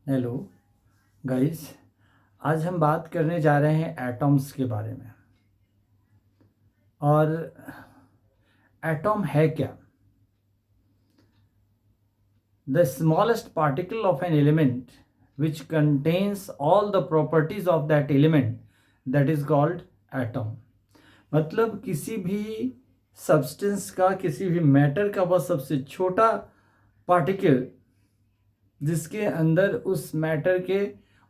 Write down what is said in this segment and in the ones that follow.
Hello guys. आज हम बात करने जा रहे हैं एटॉम्स के बारे में। और एटॉम है क्या? The smallest particle of an element which contains all the properties of that element, that is called atom. मतलब किसी भी सब्सटेंस का, किसी भी मैटर का वह सबसे छोटा पार्टिकल जिसके अंदर उस मैटर के,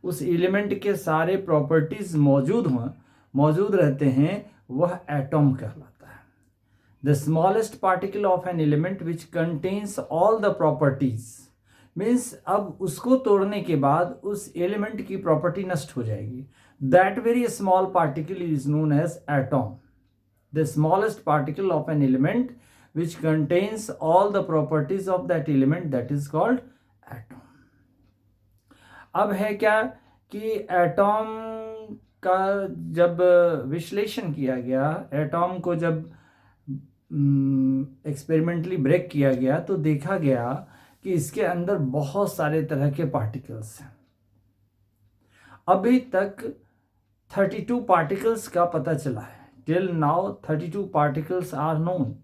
उस एलिमेंट के सारे प्रॉपर्टीज मौजूद रहते हैं, वह एटॉम कहलाता है। The smallest particle of an element which contains all the properties means अब उसको तोड़ने के बाद उस एलिमेंट की प्रॉपर्टी नष्ट हो जाएगी। That very small particle is known as atom. The smallest particle of an element which contains all the properties of that element, that is called atom. अब है क्या कि एटॉम का जब विश्लेषण किया गया, एटॉम को जब एक्सपेरिमेंटली ब्रेक किया गया तो देखा गया कि इसके अंदर बहुत सारे तरह के पार्टिकल्स हैं। अभी तक 32 पार्टिकल्स का पता चला है। Till now 32 particles are known.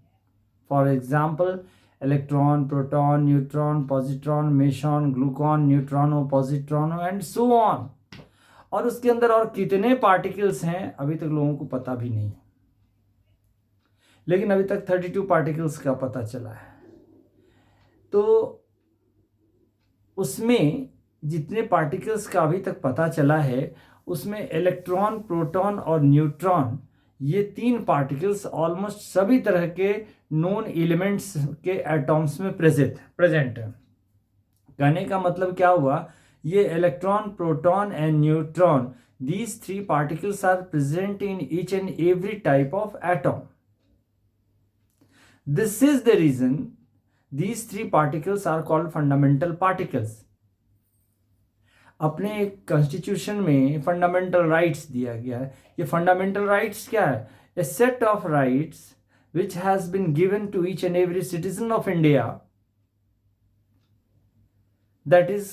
For example electron, proton, neutron, positron, meson, gluon, neutrino, positron and so on. और उसके अंदर और कितने पार्टिकल्स हैं अभी तक लोगों को पता भी नहीं, लेकिन अभी तक 32 पार्टिकल्स का पता चला है। तो उसमें जितने पार्टिकल्स का अभी तक पता चला है उसमें इलेक्ट्रॉन, प्रोटॉन और न्यूट्रॉन, ये तीन पार्टिकल्स ऑलमोस्ट सभी तरह के नोन एलिमेंट्स के एटॉम्स में प्रेजेंट है। कहने का मतलब क्या हुआ, ये electron, proton and neutron, these three particles are present in each and every type of atom. This is the reason these three particles are called fundamental particles. अपने कॉन्स्टिट्यूशन में फंडामेंटल राइट्स दिया गया है। ये फंडामेंटल राइट्स क्या है? A set of rights which has been given to each and every citizen of India, that is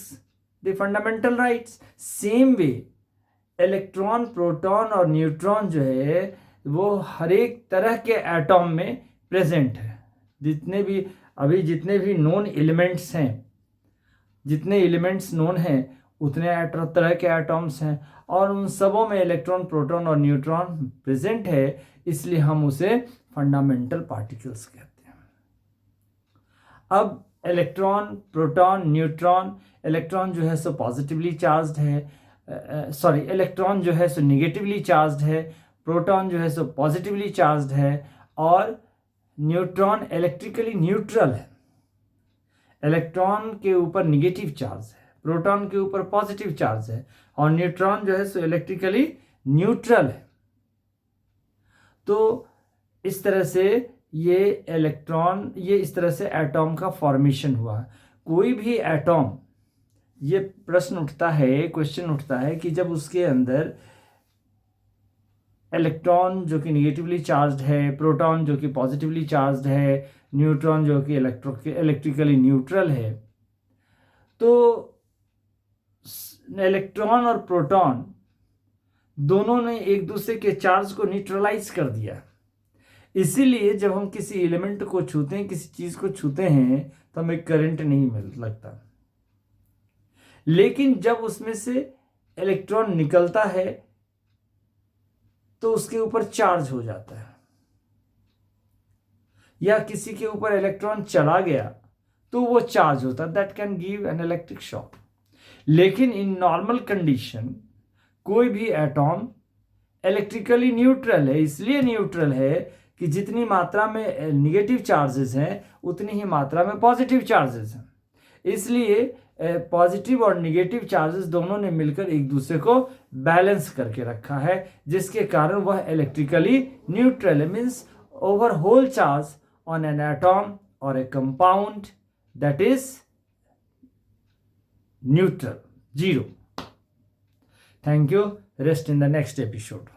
the fundamental rights. Same way electron, proton और neutron जो है वो हर एक तरह के एटॉम में प्रेजेंट है। जितने भी नोन एलिमेंट्स हैं, जितने एलिमेंट्स नोन हैं उतने तरह के एटॉम्स हैं, और उन सबों में इलेक्ट्रॉन, प्रोटॉन और न्यूट्रॉन प्रेजेंट है, इसलिए हम उसे फंडामेंटल पार्टिकल्स कहते हैं। अब इलेक्ट्रॉन, प्रोटॉन, न्यूट्रॉन, इलेक्ट्रॉन जो है सो पॉजिटिवली चार्ज्ड है, इलेक्ट्रॉन जो है सो निगेटिवली चार्ज्ड है, प्रोटॉन जो है सो पॉजिटिवली चार्ज्ड है, और न्यूट्रॉन इलेक्ट्रिकली न्यूट्रल है। इलेक्ट्रॉन के ऊपर निगेटिव चार्ज है, प्रोटॉन के ऊपर पॉजिटिव चार्ज है, और न्यूट्रॉन जो है सो इलेक्ट्रिकली न्यूट्रल है। तो इस तरह से इस तरह से एटॉम का फॉर्मेशन हुआ। कोई भी एटॉम, ये क्वेश्चन उठता है कि जब उसके अंदर इलेक्ट्रॉन जो कि निगेटिवली चार्ज्ड है, प्रोटॉन जो कि पॉजिटिवली चार्ज्ड है, न्यूट्रॉन जो कि इलेक्ट्रिकली न्यूट्रल है, तो इलेक्ट्रॉन और प्रोटॉन दोनों ने एक दूसरे के चार्ज को न्यूट्रलाइज कर दिया। इसीलिए जब हम किसी एलिमेंट को छूते हैं, किसी चीज को छूते हैं, तो हमें करंट नहीं लगता, लेकिन जब उसमें से इलेक्ट्रॉन निकलता है तो उसके ऊपर चार्ज हो जाता है, या किसी के ऊपर इलेक्ट्रॉन चला गया तो वो चार्ज होता है, that can give an electric shock. लेकिन इन नॉर्मल कंडीशन कोई भी एटॉम इलेक्ट्रिकली न्यूट्रल है। इसलिए न्यूट्रल है कि जितनी मात्रा में निगेटिव चार्जेस हैं उतनी ही मात्रा में पॉजिटिव चार्जेस हैं। इसलिए पॉजिटिव और निगेटिव चार्जेस दोनों ने मिलकर एक दूसरे को बैलेंस करके रखा है, जिसके कारण वह इलेक्ट्रिकली न्यूट्रल है। Means over whole charge on an atom और a compound, that is neutral, 0. Thank you. Rest in the next episode.